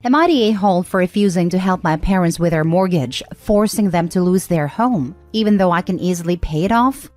Am I the a-hole for refusing to help my parents with their mortgage, forcing them to lose their home, even though I can easily pay it off?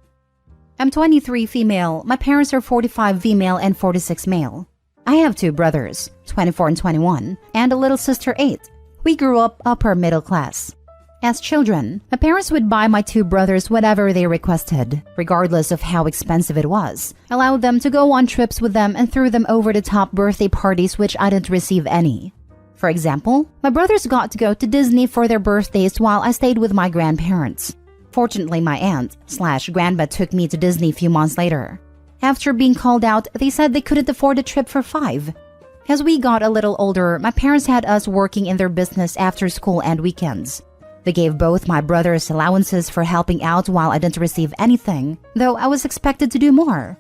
I'm 23 female, my parents are 45 female and 46 male. I have 2 brothers, 24 and 21, and a little sister 8. We grew up upper middle class. As children, my parents would buy my 2 brothers whatever they requested, regardless of how expensive it was, allowed them to go on trips with them and threw them over-the-top birthday parties which I didn't receive any. For example, my brothers got to go to Disney for their birthdays while I stayed with my grandparents. Fortunately, my aunt/grandma took me to Disney a few months later. After being called out, they said they couldn't afford a trip for 5. As we got a little older, my parents had us working in their business after school and weekends. They gave both my brothers allowances for helping out while I didn't receive anything, though I was expected to do more.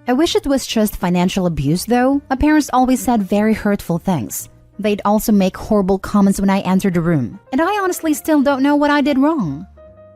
I wish it was just financial abuse though. My parents always said very hurtful things. They'd also make horrible comments when I entered the room, and I honestly still don't know what I did wrong.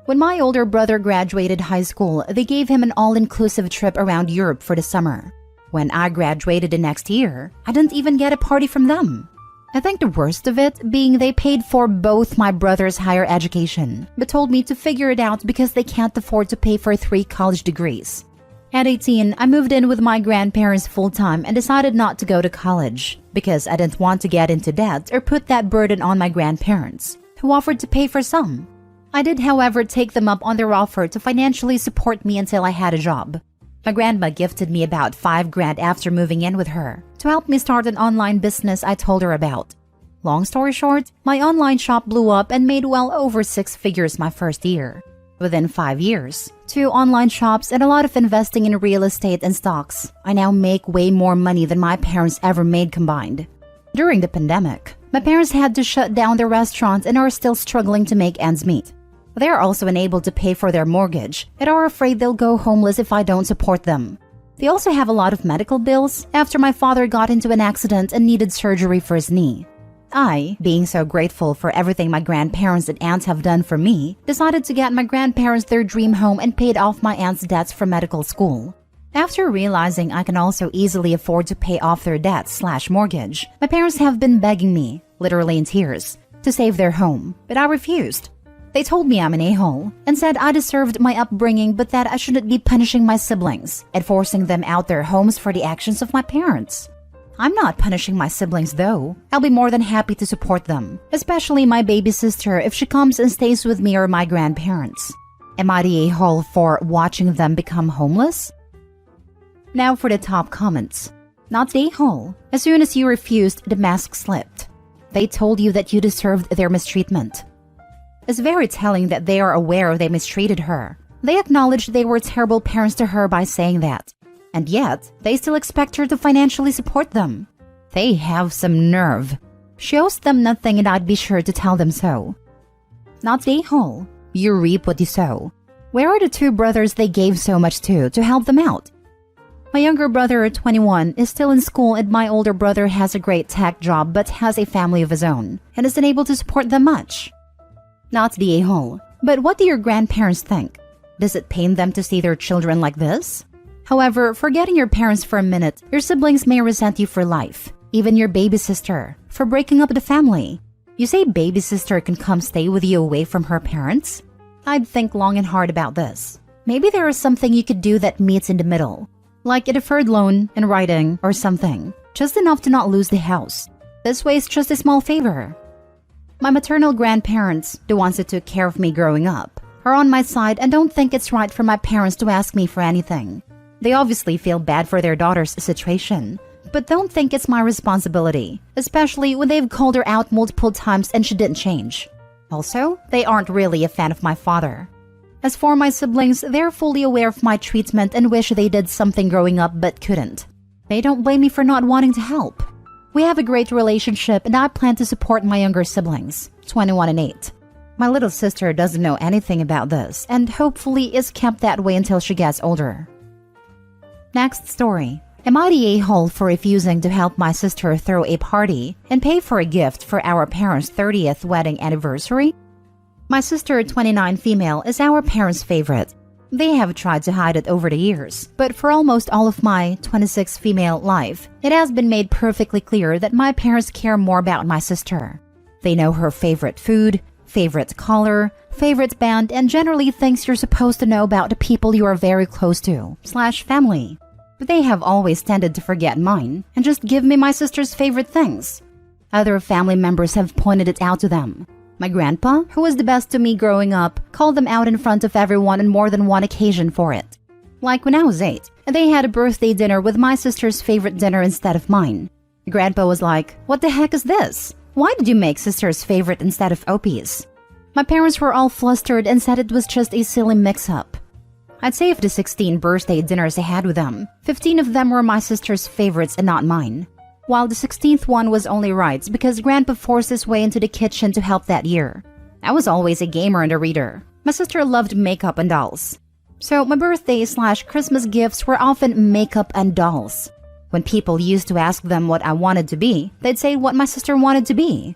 When my older brother graduated high school, they gave him an all-inclusive trip around Europe for the summer. When I graduated the next year, I didn't even get a party from them. I think the worst of it being they paid for both my brother's higher education, but told me to figure it out because they can't afford to pay for 3 college degrees. At 18, I moved in with my grandparents full-time and decided not to go to college because I didn't want to get into debt or put that burden on my grandparents, who offered to pay for some. I did, however, take them up on their offer to financially support me until I had a job. My grandma gifted me about $5,000 after moving in with her to help me start an online business I told her about. Long story short, my online shop blew up and made well over 6 figures my first year. Within 5 years, 2 online shops and a lot of investing in real estate and stocks, I now make way more money than my parents ever made combined. During the pandemic, my parents had to shut down their restaurant and are still struggling to make ends meet. They are also unable to pay for their mortgage and are afraid they'll go homeless if I don't support them. They also have a lot of medical bills after my father got into an accident and needed surgery for his knee. I, being so grateful for everything my grandparents and aunts have done for me, decided to get my grandparents their dream home and paid off my aunt's debts for medical school. After realizing I can also easily afford to pay off their debts/mortgage, my parents have been begging me, literally in tears, to save their home, but I refused. They told me I'm an a-hole and said I deserved my upbringing but that I shouldn't be punishing my siblings and forcing them out their homes for the actions of my parents. I'm not punishing my siblings though. I'll be more than happy to support them, especially my baby sister if she comes and stays with me or my grandparents. Am I the a-hole for watching them become homeless? Now for the top comments. Not the a-hole. As soon as you refused, the mask slipped. They told you that you deserved their mistreatment. It's very telling that they are aware they mistreated her. They acknowledged they were terrible parents to her by saying that. And yet, they still expect her to financially support them. They have some nerve. She owes them nothing and I'd be sure to tell them so. Not the a-hole. You reap what you sow. Where are the 2 brothers they gave so much to help them out? My younger brother, 21, is still in school and my older brother has a great tech job but has a family of his own and isn't able to support them much. Not the a-hole. But what do your grandparents think? Does it pain them to see their children like this? However, forgetting your parents for a minute, your siblings may resent you for life, even your baby sister, for breaking up the family. You say baby sister can come stay with you away from her parents? I'd think long and hard about this. Maybe there is something you could do that meets in the middle, like a deferred loan in writing or something, just enough to not lose the house. This way it's just a small favor. My maternal grandparents, the ones that took care of me growing up, are on my side and don't think it's right for my parents to ask me for anything. They obviously feel bad for their daughter's situation, but don't think it's my responsibility, especially when they've called her out multiple times and she didn't change. Also, they aren't really a fan of my father. As for my siblings, they're fully aware of my treatment and wish they did something growing up but couldn't. They don't blame me for not wanting to help. We have a great relationship and I plan to support my younger siblings, 21 and 8. My little sister doesn't know anything about this and hopefully is kept that way until she gets older. Next story. Am I the a-hole for refusing to help my sister throw a party and pay for a gift for our parents' 30th wedding anniversary? My sister, 29 female, is our parents' favorite. They have tried to hide it over the years, but for almost all of my 26 female life, it has been made perfectly clear that my parents care more about my sister. They know her favorite food, favorite color, favorite band, and generally things you're supposed to know about the people you are very close to / family. But they have always tended to forget mine and just give me my sister's favorite things. Other family members have pointed it out to them. My grandpa, who was the best to me growing up, called them out in front of everyone on more than one occasion for it. Like when I was 8, and they had a birthday dinner with my sister's favorite dinner instead of mine. Grandpa was like, "What the heck is this? Why did you make sister's favorite instead of Opie's?" My parents were all flustered and said it was just a silly mix-up. I'd say of the 16 birthday dinners I had with them, 15 of them were my sister's favorites and not mine. While the 16th one was only right because Grandpa forced his way into the kitchen to help that year. I was always a gamer and a reader. My sister loved makeup and dolls. So my birthday / Christmas gifts were often makeup and dolls. When people used to ask them what I wanted to be, they'd say what my sister wanted to be.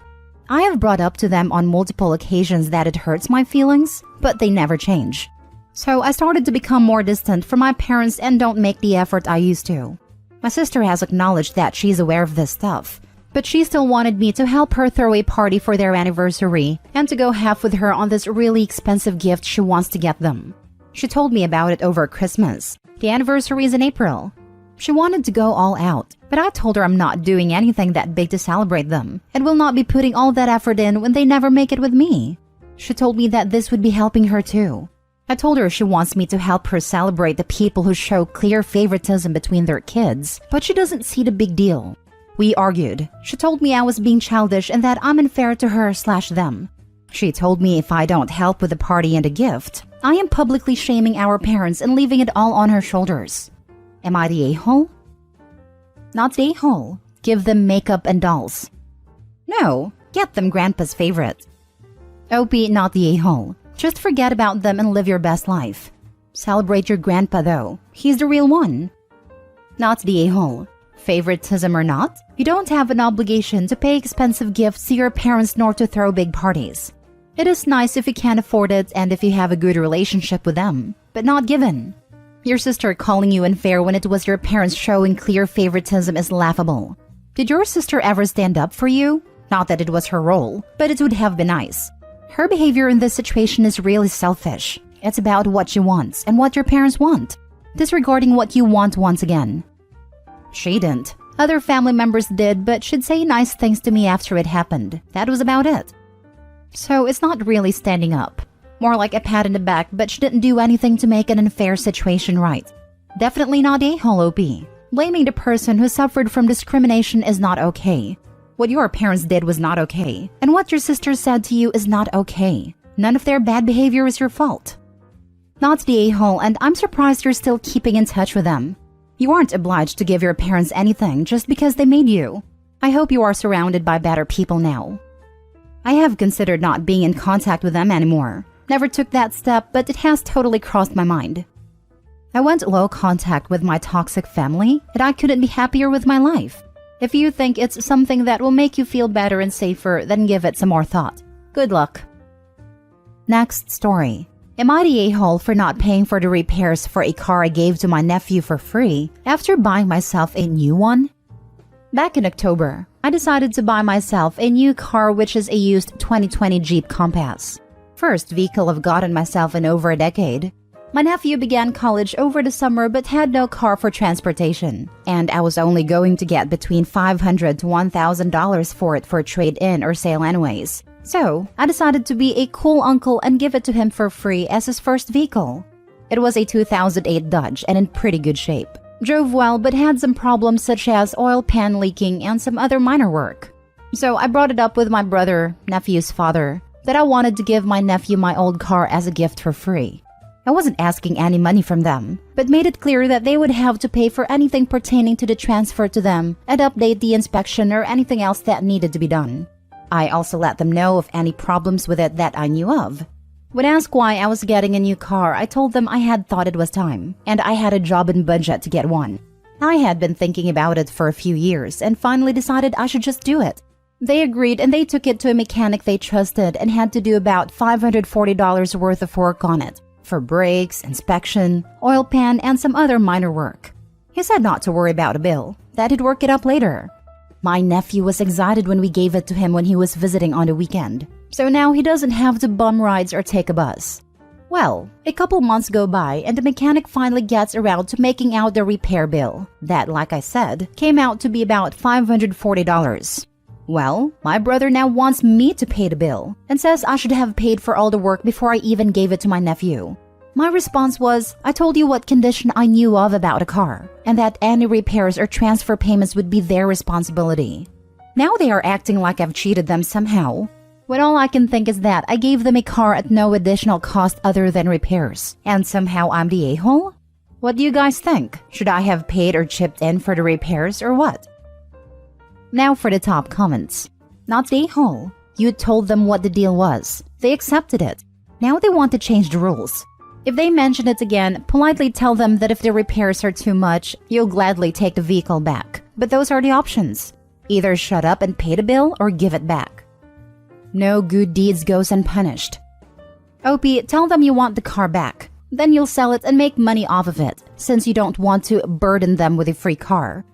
I have brought up to them on multiple occasions that it hurts my feelings, but they never change. So I started to become more distant from my parents and don't make the effort I used to. My sister has acknowledged that she's aware of this stuff, but she still wanted me to help her throw a party for their anniversary and to go half with her on this really expensive gift she wants to get them. She told me about it over Christmas. The anniversary is in April. She wanted to go all out, but I told her I'm not doing anything that big to celebrate them and will not be putting all that effort in when they never make it with me. She told me that this would be helping her too. I told her she wants me to help her celebrate the people who show clear favoritism between their kids, but she doesn't see the big deal. We argued. She told me I was being childish and that I'm unfair to her / them. She told me if I don't help with the party and a gift, I am publicly shaming our parents and leaving it all on her shoulders. Am I the a-hole? Not the a-hole. Give them makeup and dolls. No, get them Grandpa's favorite. Opie, not the a-hole. Just forget about them and live your best life. Celebrate your grandpa though. He's the real one. Not the a-hole. Favoritism or not, you don't have an obligation to pay expensive gifts to your parents nor to throw big parties. It is nice if you can afford it and if you have a good relationship with them, but not given. Your sister calling you unfair when it was your parents showing clear favoritism is laughable. Did your sister ever stand up for you? Not that it was her role, but it would have been nice. Her behavior in this situation is really selfish. It's about what she wants and what your parents want, disregarding what you want once again. She didn't. Other family members did, but she'd say nice things to me after it happened. That was about it. So it's not really standing up. More like a pat in the back, but she didn't do anything to make an unfair situation right. Definitely not a-hole, OP. Blaming the person who suffered from discrimination is not okay. What your parents did was not okay, and what your sister said to you is not okay. None of their bad behavior is your fault. Not the a-hole, and I'm surprised you're still keeping in touch with them. You aren't obliged to give your parents anything just because they made you. I hope you are surrounded by better people now. I have considered not being in contact with them anymore. Never took that step, but it has totally crossed my mind. I went low contact with my toxic family, and I couldn't be happier with my life. If you think it's something that will make you feel better and safer, then give it some more thought. Good luck. Next story. Am I the a-hole for not paying for the repairs for a car I gave to my nephew for free after buying myself a new one? Back in October, I decided to buy myself a new car, which is a used 2020 Jeep Compass. First vehicle I've gotten myself in over a decade. My nephew began college over the summer but had no car for transportation, and I was only going to get between $500 to $1,000 for it for trade-in or sale anyways. So, I decided to be a cool uncle and give it to him for free as his first vehicle. It was a 2008 Dodge and in pretty good shape. Drove well but had some problems such as oil pan leaking and some other minor work. So I brought it up with my brother, nephew's father, that I wanted to give my nephew my old car as a gift for free. I wasn't asking any money from them, but made it clear that they would have to pay for anything pertaining to the transfer to them and update the inspection or anything else that needed to be done. I also let them know of any problems with it that I knew of. When asked why I was getting a new car, I told them I had thought it was time, and I had a job and budget to get one. I had been thinking about it for a few years and finally decided I should just do it. They agreed and they took it to a mechanic they trusted and had to do about $540 worth of work on it. for brakes, inspection, oil pan, and some other minor work. He said not to worry about a bill, that he'd work it up later. My nephew was excited when we gave it to him when he was visiting on the weekend, so now he doesn't have to bum rides or take a bus. Well, a couple months go by and the mechanic finally gets around to making out the repair bill. That, like I said, came out to be about $540. Well, my brother now wants me to pay the bill and says I should have paid for all the work before I even gave it to my nephew. My response was, I told you what condition I knew of about a car, and that any repairs or transfer payments would be their responsibility. Now they are acting like I've cheated them somehow, when all I can think is that I gave them a car at no additional cost other than repairs, and somehow I'm the a-hole? What do you guys think? Should I have paid or chipped in for the repairs or what? Now for the top comments. Not the a-hole. You told them what the deal was. They accepted it. Now they want to change the rules. If they mention it again, politely tell them that if the repairs are too much, you'll gladly take the vehicle back. But those are the options. Either shut up and pay the bill or give it back. No good deeds goes unpunished. OP, tell them you want the car back. Then you'll sell it and make money off of it, since you don't want to burden them with a free car.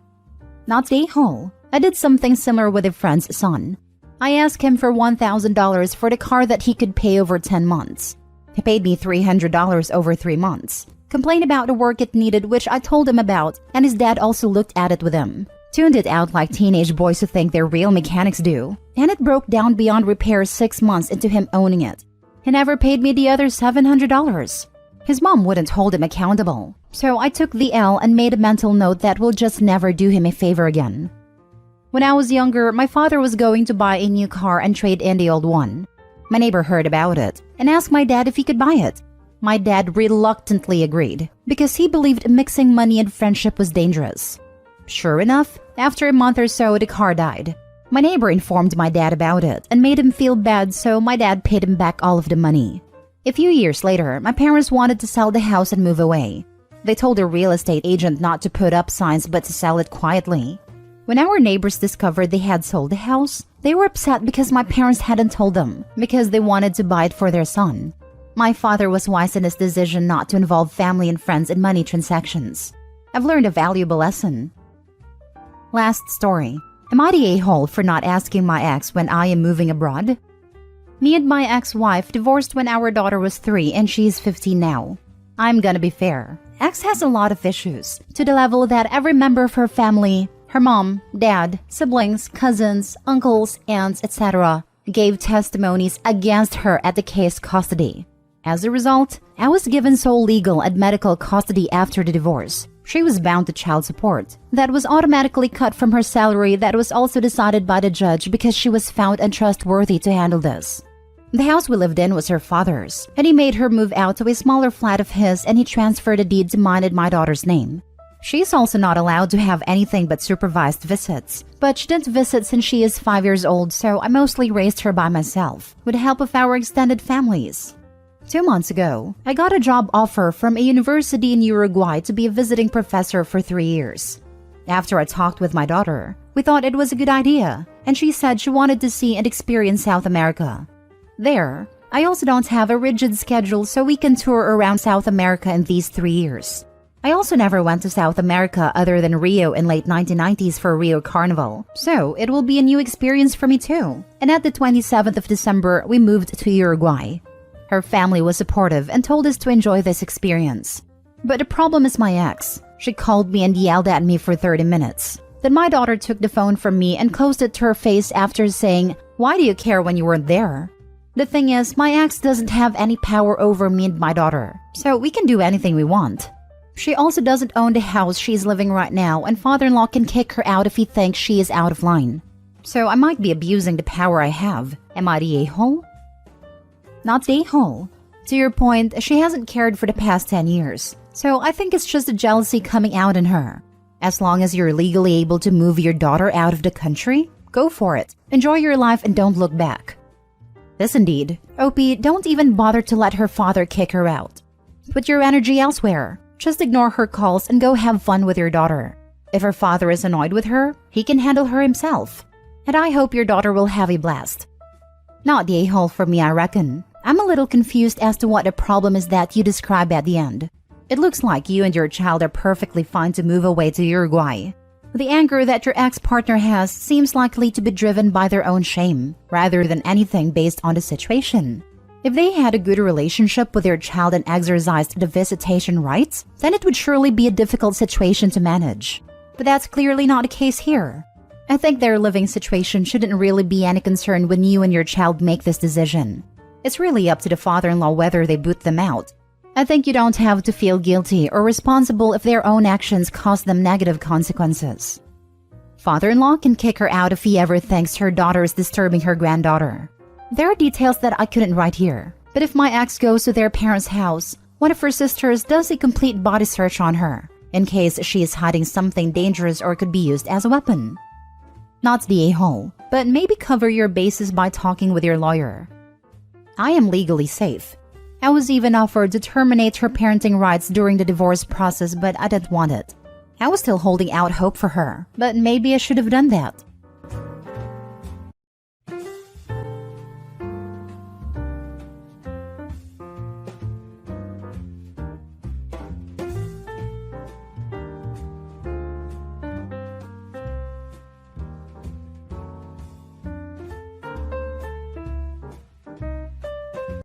Not the a-hole. I did something similar with a friend's son. I asked him for $1,000 for the car that he could pay over 10 months. He paid me $300 over 3 months. Complained about the work it needed, which I told him about, and his dad also looked at it with him. Tuned it out like teenage boys who think they're real mechanics do. And it broke down beyond repair 6 months into him owning it. He never paid me the other $700. His mom wouldn't hold him accountable. So I took the L and made a mental note that will just never do him a favor again. When I was younger, my father was going to buy a new car and trade in the old one. My neighbor heard about it and asked my dad if he could buy it. My dad reluctantly agreed because he believed mixing money and friendship was dangerous. Sure enough, after a month or so, the car died. My neighbor informed my dad about it and made him feel bad, so my dad paid him back all of the money. A few years later, my parents wanted to sell the house and move away. They told the real estate agent not to put up signs but to sell it quietly. When our neighbors discovered they had sold the house, they were upset because my parents hadn't told them, because they wanted to buy it for their son. My father was wise in his decision not to involve family and friends in money transactions. I've learned a valuable lesson. Last story. Am I the a-hole for not asking my ex when I am moving abroad? Me and my ex-wife divorced when our daughter was 3 and she's 15 now. I'm gonna be fair. Ex has a lot of issues, to the level that every member of her family, her mom, dad, siblings, cousins, uncles, aunts, etc., gave testimonies against her at the case custody. As a result, I was given sole legal and medical custody after the divorce. She was bound to child support. That was automatically cut from her salary that was also decided by the judge because she was found untrustworthy to handle this. The house we lived in was her father's, and he made her move out to a smaller flat of his and he transferred the deed to mine in my daughter's name. She's also not allowed to have anything but supervised visits, but she didn't visit since she is 5 years old, so I mostly raised her by myself, with the help of our extended families. 2 months ago, I got a job offer from a university in Uruguay to be a visiting professor for 3 years. After I talked with my daughter, we thought it was a good idea, and she said she wanted to see and experience South America. There, I also don't have a rigid schedule, so we can tour around South America in these 3 years. I also never went to South America other than Rio in late 1990s for Rio Carnival, so it will be a new experience for me too. And at the 27th of December, we moved to Uruguay. Her family was supportive and told us to enjoy this experience. But the problem is my ex. She called me and yelled at me for 30 minutes. Then my daughter took the phone from me and closed it to her face after saying, "Why do you care when you weren't there?" The thing is, my ex doesn't have any power over me and my daughter, so we can do anything we want. She also doesn't own the house she's living right now, and father-in-law can kick her out if he thinks she is out of line. So I might be abusing the power I have. Am I the a-hole? Not the a-hole. To your point, she hasn't cared for the past 10 years, so I think it's just the jealousy coming out in her. As long as you're legally able to move your daughter out of the country, go for it. Enjoy your life and don't look back. This indeed. OP, don't even bother to let her father kick her out. Put your energy elsewhere. Just ignore her calls and go have fun with your daughter. If her father is annoyed with her, he can handle her himself. And I hope your daughter will have a blast. Not the a-hole for me, I reckon. I'm a little confused as to what the problem is that you describe at the end. It looks like you and your child are perfectly fine to move away to Uruguay. The anger that your ex-partner has seems likely to be driven by their own shame, rather than anything based on the situation. If they had a good relationship with their child and exercised the visitation rights, then it would surely be a difficult situation to manage. But that's clearly not the case here. I think their living situation shouldn't really be any concern when you and your child make this decision. It's really up to the father-in-law whether they boot them out. I think you don't have to feel guilty or responsible if their own actions cause them negative consequences. Father-in-law can kick her out if he ever thinks her daughter is disturbing her granddaughter. There are details that I couldn't write here, but if my ex goes to their parents' house, one of her sisters does a complete body search on her, in case she is hiding something dangerous or could be used as a weapon. Not the a-hole, but maybe cover your bases by talking with your lawyer. I am legally safe. I was even offered to terminate her parenting rights during the divorce process, but I didn't want it. I was still holding out hope for her, but maybe I should have done that.